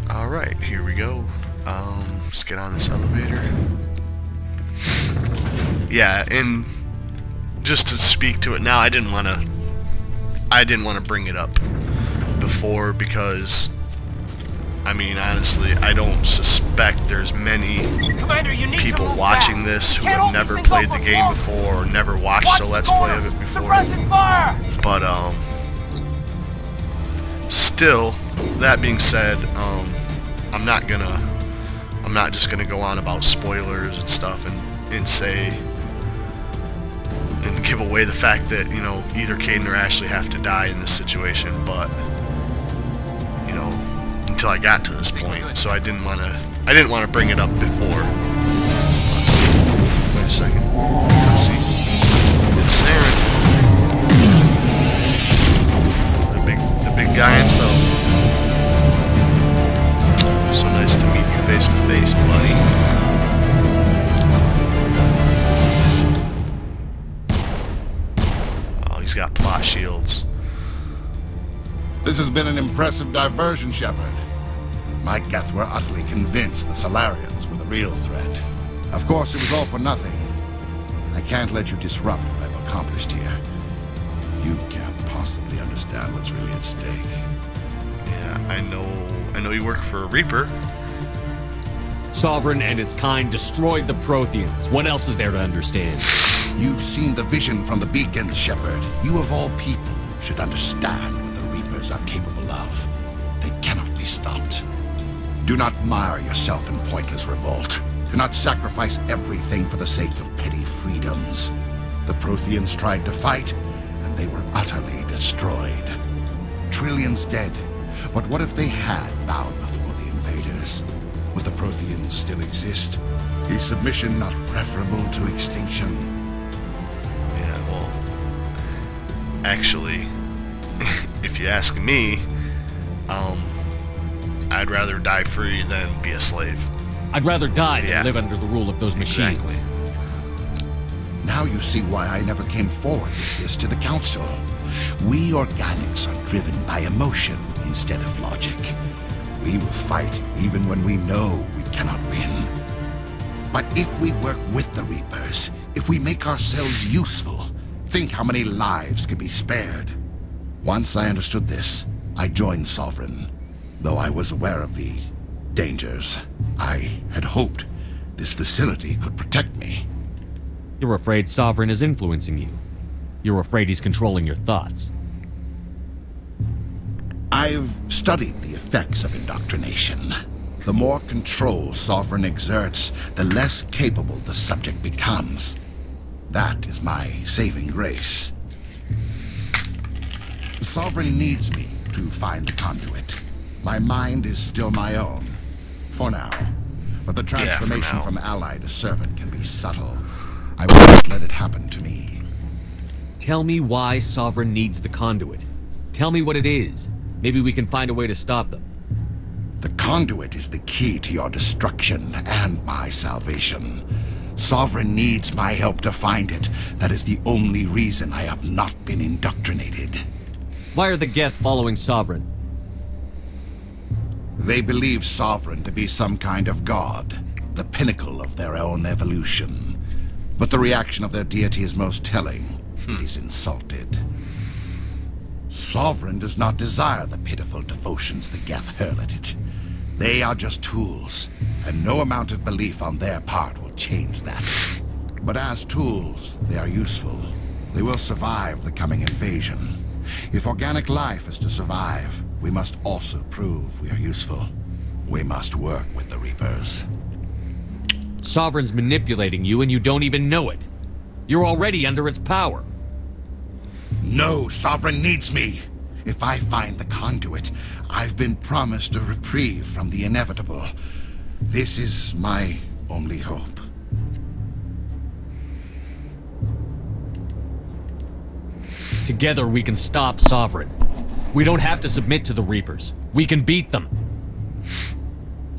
Alright, here we go. Let's get on this elevator. Yeah, and just to speak to it now, I didn't want to bring it up before because, I mean, honestly, I don't suspect there's many people watching this who have never played the game before or never watched a Let's Play of it before. But, still, that being said, I'm not just gonna go on about spoilers and stuff and say and give away the fact that, you know, either Caden or Ashley have to die in this situation, but, you know, until I got to this point, so I didn't want to bring it up before. But, wait a second. Let's see. It's Saren. The big guy himself. So nice to meet you face to face, buddy. He's got plot shields. This has been an impressive diversion, Shepard. My Geth were utterly convinced the Salarians were the real threat. Of course, it was all for nothing. I can't let you disrupt what I've accomplished here. You can't possibly understand what's really at stake. Yeah, I know you work for a Reaper. Sovereign and its kind destroyed the Protheans. What else is there to understand? You've seen the vision from the beacons, Shepard. You of all people should understand what the Reapers are capable of. They cannot be stopped. Do not mire yourself in pointless revolt. Do not sacrifice everything for the sake of petty freedoms. The Protheans tried to fight, and they were utterly destroyed. Trillions dead, but what if they had bowed before the invaders? Would the Protheans still exist? Is submission not preferable to extinction? Yeah, well, actually, if you ask me, I'd rather die free than be a slave. I'd rather die than live under the rule of those machines. Exactly. Now you see why I never came forward with this to the Council. We organics are driven by emotion instead of logic. We will fight even when we know we cannot win. But if we work with the Reapers, if we make ourselves useful, think how many lives could be spared. Once I understood this, I joined Sovereign. Though I was aware of the dangers, I had hoped this facility could protect me. You're afraid Sovereign is influencing you. You're afraid he's controlling your thoughts. I've studied the effects of indoctrination. The more control Sovereign exerts, the less capable the subject becomes. That is my saving grace. Sovereign needs me to find the conduit. My mind is still my own, for now. But the transformation from ally to servant can be subtle. I won't let it happen to me. Tell me why Sovereign needs the conduit. Tell me what it is. Maybe we can find a way to stop them. The conduit is the key to your destruction and my salvation. Sovereign needs my help to find it. That is the only reason I have not been indoctrinated. Why are the Geth following Sovereign? They believe Sovereign to be some kind of god, the pinnacle of their own evolution. But the reaction of their deity is most telling. It is insulted. Sovereign does not desire the pitiful devotions the Geth hurl at it. They are just tools, and no amount of belief on their part will change that. But as tools, they are useful. They will survive the coming invasion. If organic life is to survive, we must also prove we are useful. We must work with the Reapers. Sovereign's manipulating you and you don't even know it. You're already under its power. No, Sovereign needs me. If I find the conduit, I've been promised a reprieve from the inevitable. This is my only hope. Together we can stop Sovereign. We don't have to submit to the Reapers. We can beat them.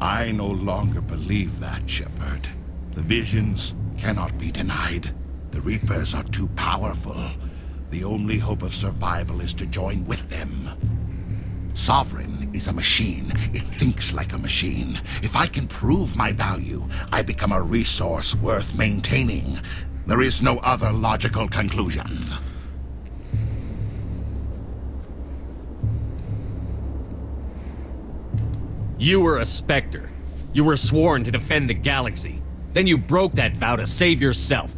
I no longer believe that, Shepard. The visions cannot be denied. The Reapers are too powerful. The only hope of survival is to join with them. Sovereign is a machine. It thinks like a machine. If I can prove my value, I become a resource worth maintaining. There is no other logical conclusion. You were a Spectre. You were sworn to defend the galaxy. Then you broke that vow to save yourself.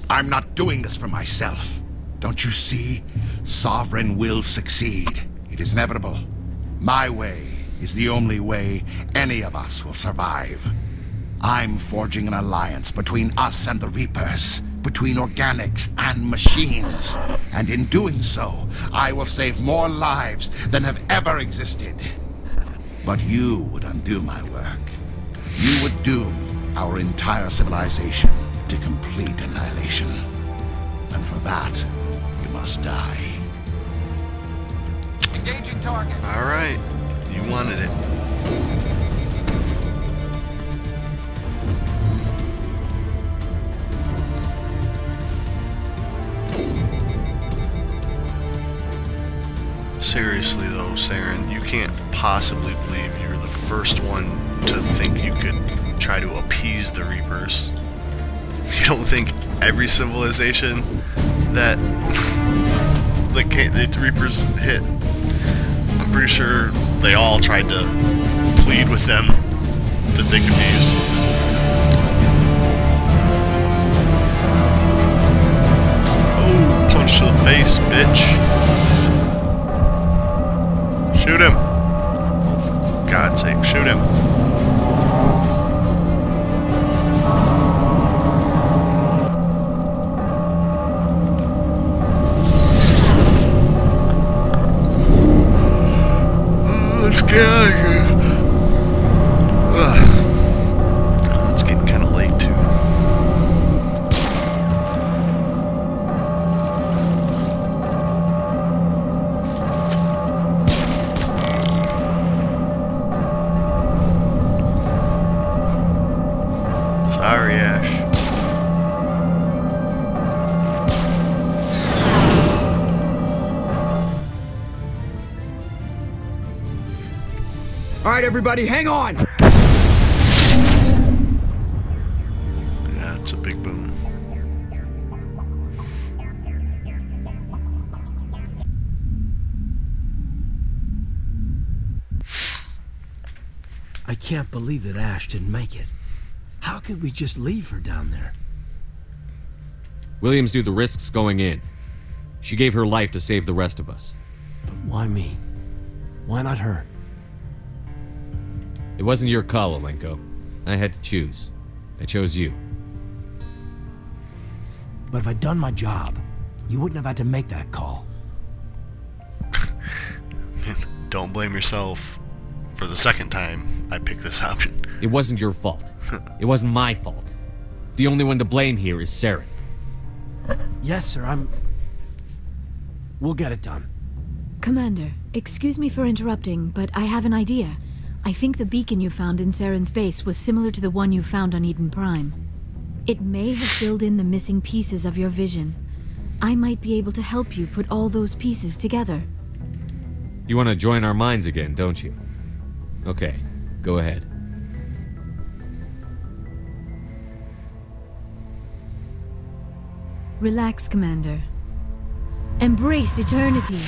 I'm not doing this for myself. Don't you see? Sovereign will succeed. It is inevitable. My way is the only way any of us will survive. I'm forging an alliance between us and the Reapers, between organics and machines. And in doing so, I will save more lives than have ever existed. But you would undo my work. You would doom our entire civilization to complete annihilation. And for that, you must die. Engaging target. Alright. You wanted it. Seriously though, Saren, you can't possibly believe you're the first one to think you could try to appease the Reapers. You don't think every civilization that the Reapers hit, I'm pretty sure they all tried to plead with them that they could be used. Oh, punch to the face, bitch. Shoot him. For God's sake, shoot him. Let's get out of here. It's getting kind of late too. Sorry, Ash. All right, everybody, hang on. Yeah, it's a big boom. I can't believe that Ash didn't make it. How could we just leave her down there? Williams knew the risks going in. She gave her life to save the rest of us. But why me? Why not her? It wasn't your call, Alenko. I had to choose. I chose you. But if I'd done my job, you wouldn't have had to make that call. Don't blame yourself for the second time I picked this option. It wasn't your fault. It wasn't my fault. The only one to blame here is Saren. Yes, sir, We'll get it done. Commander, excuse me for interrupting, but I have an idea. I think the beacon you found in Saren's base was similar to the one you found on Eden Prime. It may have filled in the missing pieces of your vision. I might be able to help you put all those pieces together. You want to join our minds again, don't you? Okay, go ahead. Relax, Commander. Embrace eternity.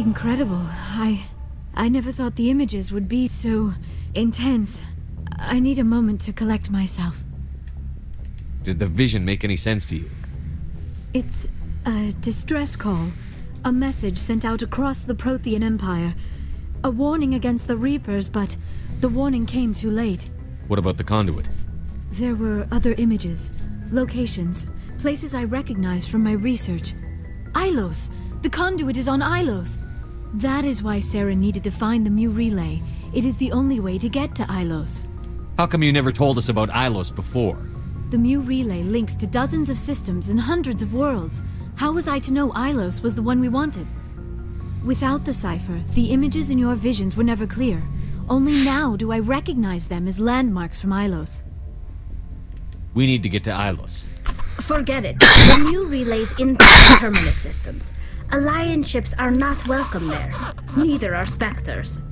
Incredible. I never thought the images would be so intense. I need a moment to collect myself. Did the vision make any sense to you? It's a distress call. A message sent out across the Prothean Empire. A warning against the Reapers, but the warning came too late. What about the conduit? There were other images, locations, places I recognized from my research. Ilos! The conduit is on Ilos. That is why Saren needed to find the Mu relay. It is the only way to get to Ilos. How come you never told us about Ilos before? The Mu relay links to dozens of systems and hundreds of worlds. How was I to know Ilos was the one we wanted? Without the cipher, the images in your visions were never clear. Only now do I recognize them as landmarks from Ilos. We need to get to Ilos. Forget it. The Mu relay's inside terminus systems. Alliance ships are not welcome there. Neither are Spectres.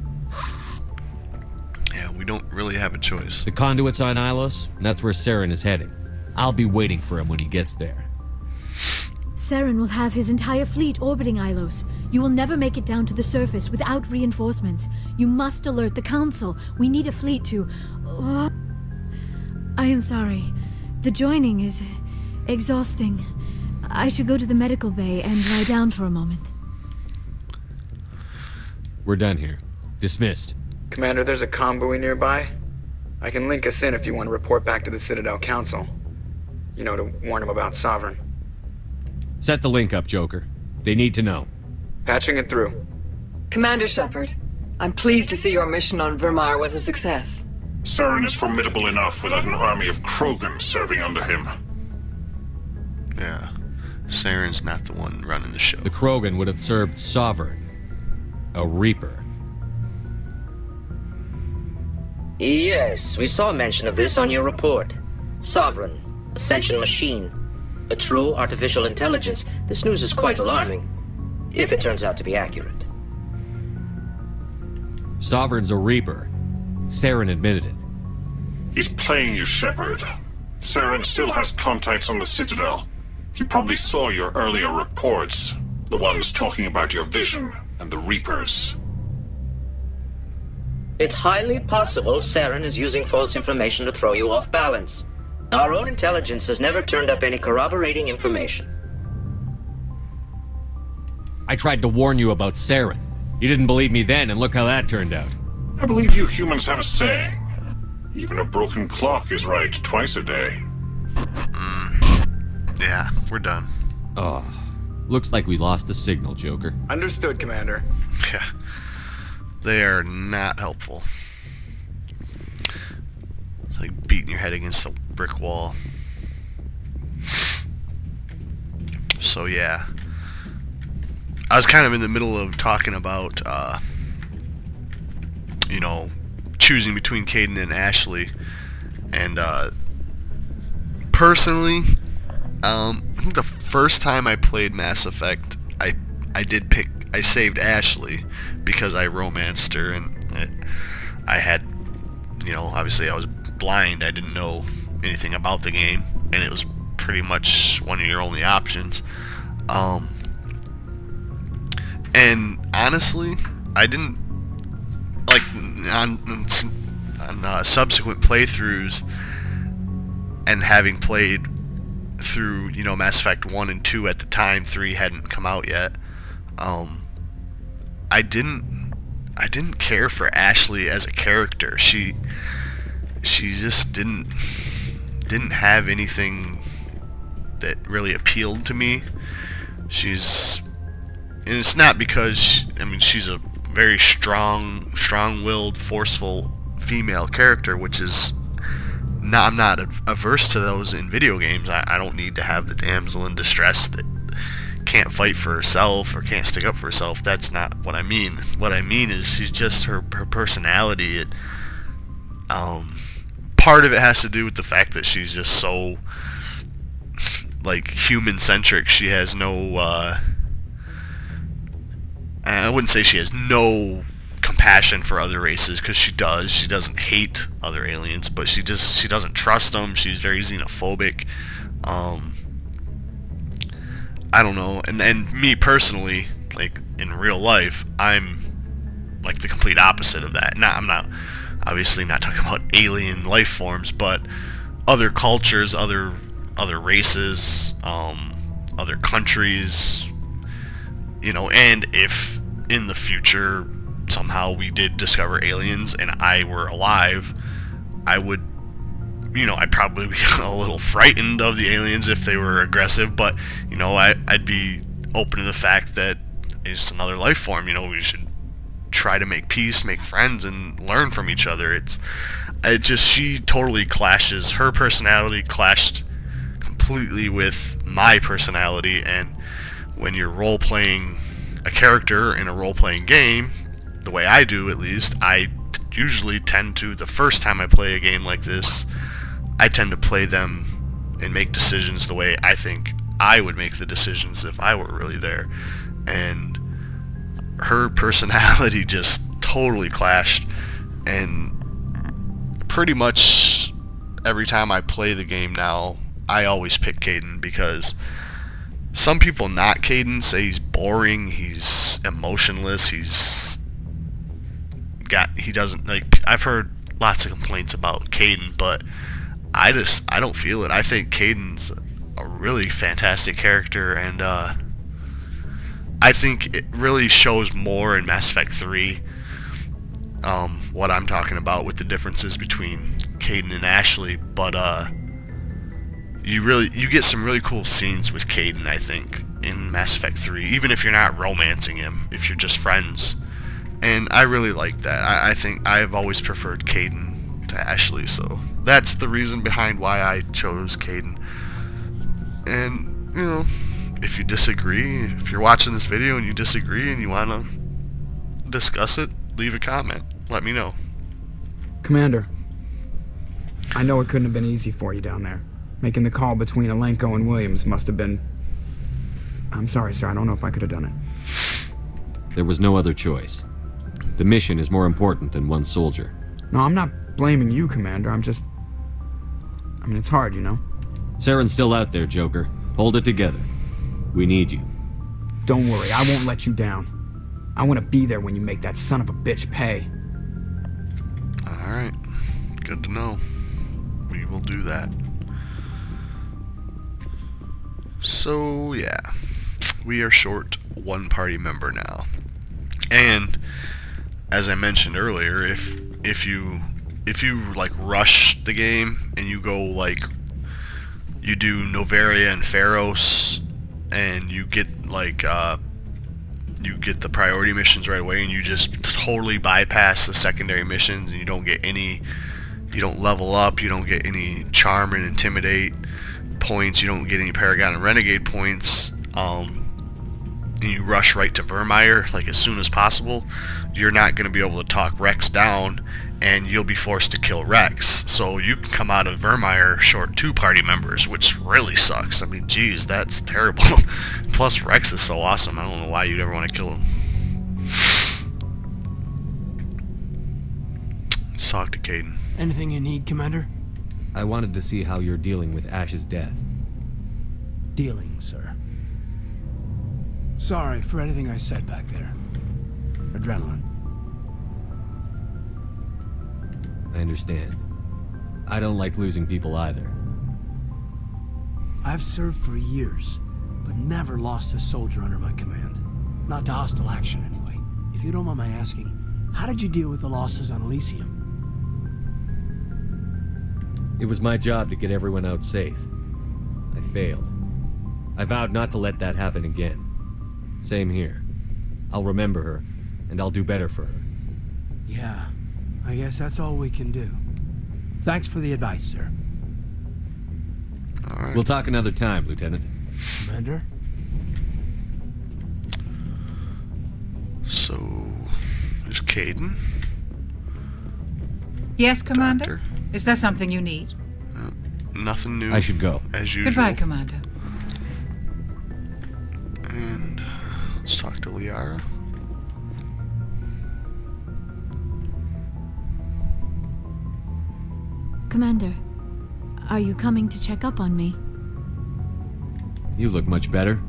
Yeah, we don't really have a choice. The conduit's on Ilos, and that's where Saren is heading. I'll be waiting for him when he gets there. Saren will have his entire fleet orbiting Ilos. You will never make it down to the surface without reinforcements. You must alert the Council. We need a fleet to... I am sorry. The joining is exhausting. I should go to the medical bay and lie down for a moment. We're done here. Dismissed. Commander, there's a comm buoy nearby. I can link us in if you want to report back to the Citadel Council. You know, to warn them about Sovereign. Set the link up, Joker. They need to know. Patching it through. Commander Shepard, I'm pleased to see your mission on Vermar was a success. Saren is formidable enough without an army of Krogan serving under him. Yeah. Saren's not the one running the show. The Krogan would have served Sovereign. A Reaper. Yes, we saw mention of this on your report. Sovereign, Ascension machine, a true artificial intelligence. This news is quite alarming, if it turns out to be accurate. Sovereign's a Reaper. Saren admitted it. He's playing you, Shepard. Saren still has contacts on the Citadel. He probably saw your earlier reports, the ones talking about your vision and the Reapers. It's highly possible Saren is using false information to throw you off balance. Our own intelligence has never turned up any corroborating information. I tried to warn you about Saren. You didn't believe me then, and look how that turned out. I believe you humans have a saying. Even a broken clock is right twice a day. Yeah, we're done. Oh, looks like we lost the signal, Joker. Understood, Commander. Yeah. They are not helpful. It's like beating your head against a brick wall. So yeah. I was kind of in the middle of talking about, you know, choosing between Caden and Ashley. And, personally, I think the first time I played Mass Effect, I saved Ashley because I romanced her, and I had, you know, obviously I was blind, I didn't know anything about the game, and it was pretty much one of your only options. And honestly, I didn't, like, on subsequent playthroughs, and having played through, you know, Mass Effect 1 and 2 at the time, 3 hadn't come out yet, I didn't care for Ashley as a character. She just didn't have anything that really appealed to me. And it's not because, I mean, she's a very strong-willed, forceful female character, which is not, I'm not averse to those in video games. I don't need to have the damsel in distress that can't fight for herself or can't stick up for herself. That's not what I mean. What I mean is she's just her personality. Part of it has to do with the fact that she's just so, like, human-centric. She has no, I wouldn't say she has no compassion for other races, because she does. She doesn't hate other aliens, but she doesn't trust them. She's very xenophobic. I don't know. And me personally, like, in real life, I'm like the complete opposite of that. Now, I'm not obviously not talking about alien life forms, but other cultures, other races, other countries, you know. And if in the future somehow we did discover aliens and I were alive, I would, you know, I'd probably be a little frightened of the aliens if they were aggressive, but, you know, I'd be open to the fact that it's another life form. You know, we should try to make peace, make friends, and learn from each other. She totally clashes. Her personality clashed completely with my personality, and when you're role-playing a character in a role-playing game, the way I do at least, I usually tend to, the first time I play a game like this, I tend to play them and make decisions the way I think I would make the decisions if I were really there. And her personality just totally clashed, and pretty much every time I play the game now, I always pick Kaidan, because some people not Kaidan say he's boring, he's emotionless, he doesn't, like, I've heard lots of complaints about Kaidan, but I don't feel it. I think Kaidan's a really fantastic character, and I think it really shows more in Mass Effect 3 what I'm talking about with the differences between Kaidan and Ashley, but you get some really cool scenes with Kaidan, I think, in Mass Effect 3, even if you're not romancing him, if you're just friends. And I really like that. I think I've always preferred Kaidan to Ashley, so that's the reason behind why I chose Kaidan. And, you know, if you disagree, if you're watching this video and you disagree and you want to discuss it, leave a comment. Let me know. Commander, I know it couldn't have been easy for you down there. Making the call between Alenko and Williams must have been... I'm sorry, sir. I don't know if I could have done it. There was no other choice. The mission is more important than one soldier. No, I'm not blaming you, Commander. I mean, it's hard, you know? Saren's still out there, Joker. Hold it together. We need you. Don't worry, I won't let you down. I want to be there when you make that son of a bitch pay. Alright. Good to know. We will do that. So, yeah. We are short one party member now. And as I mentioned earlier, if you like rush the game and you go like you do Novaria and Pharos and you get like you get the priority missions right away and you just totally bypass the secondary missions and you don't get any, you don't level up, you don't get any charm and intimidate points, you don't get any Paragon and Renegade points, and you rush right to Vermeer like as soon as possible, you're not going to be able to talk Rex down and you'll be forced to kill Rex. So you can come out of Vermeer short 2 party members, which really sucks. I mean, geez, that's terrible. Plus Rex is so awesome, I don't know why you'd ever want to kill him. Let's talk to Kaidan. Anything you need, Commander? I wanted to see how you're dealing with Ash's death. Dealing, sir. Sorry for anything I said back there. Adrenaline. I understand. I don't like losing people either. I've served for years, but never lost a soldier under my command. Not to hostile action, anyway. If you don't mind my asking, how did you deal with the losses on Elysium? It was my job to get everyone out safe. I failed. I vowed not to let that happen again. Same here. I'll remember her, and I'll do better for her. Yeah, I guess that's all we can do. Thanks for the advice, sir. All right. We'll talk another time, Lieutenant. Commander? So, there's Kaidan. Yes, Commander? Doctor. Is there something you need? Nothing new. I should go. As usual. Goodbye, Commander. And let's talk to Liara. Commander, are you coming to check up on me? You look much better.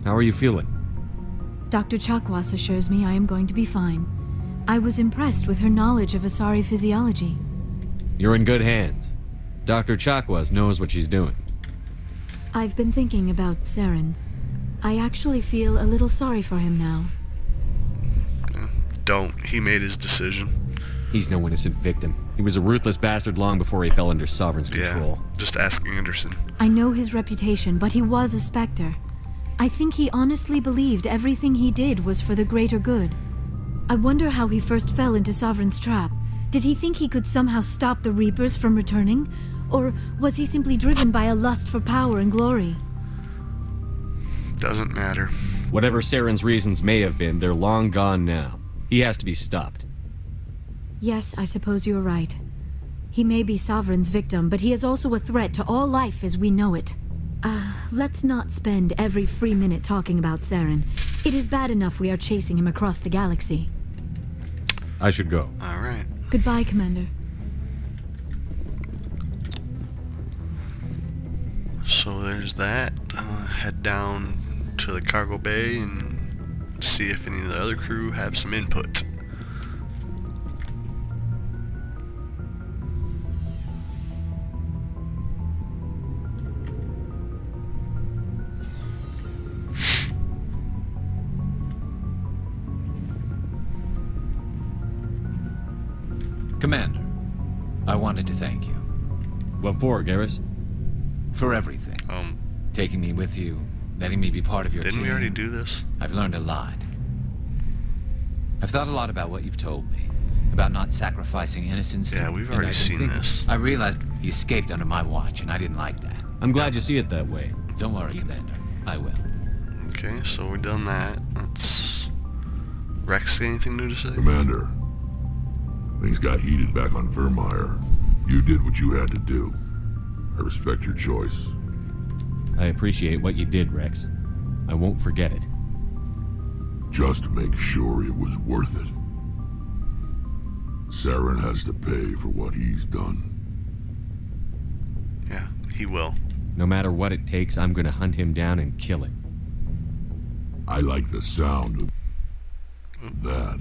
How are you feeling? Dr. Chakwas assures me I am going to be fine. I was impressed with her knowledge of Asari physiology. You're in good hands. Dr. Chakwas knows what she's doing. I've been thinking about Saren. I actually feel a little sorry for him now. Don't. He made his decision. He's no innocent victim. He was a ruthless bastard long before he fell under Sovereign's control. Yeah, just ask Anderson. I know his reputation, but he was a Spectre. I think he honestly believed everything he did was for the greater good. I wonder how he first fell into Sovereign's trap. Did he think he could somehow stop the Reapers from returning? Or was he simply driven by a lust for power and glory? Doesn't matter. Whatever Saren's reasons may have been, they're long gone now. He has to be stopped. Yes, I suppose you're right. He may be Sovereign's victim, but he is also a threat to all life as we know it. Let's not spend every free minute talking about Saren. It is bad enough we are chasing him across the galaxy. I should go. Alright. Goodbye, Commander. So there's that. Head down to the cargo bay and see if any of the other crew have some input. Commander, I wanted to thank you. What for, Garrus? For everything. Taking me with you, letting me be part of your team. Didn't we already do this? I've learned a lot. I've thought a lot about what you've told me. About not sacrificing innocence. Yeah, we've already seen this. I realized he escaped under my watch, and I didn't like that. I'm glad you see it that way. Don't worry, Commander. I will. Okay, so we've done that. Let's... Rex, anything new to say? Commander, things got heated back on Vermeer. You did what you had to do. I respect your choice. I appreciate what you did, Rex. I won't forget it. Just make sure it was worth it. Saren has to pay for what he's done. Yeah, he will. No matter what it takes, I'm gonna hunt him down and kill him. I like the sound of that.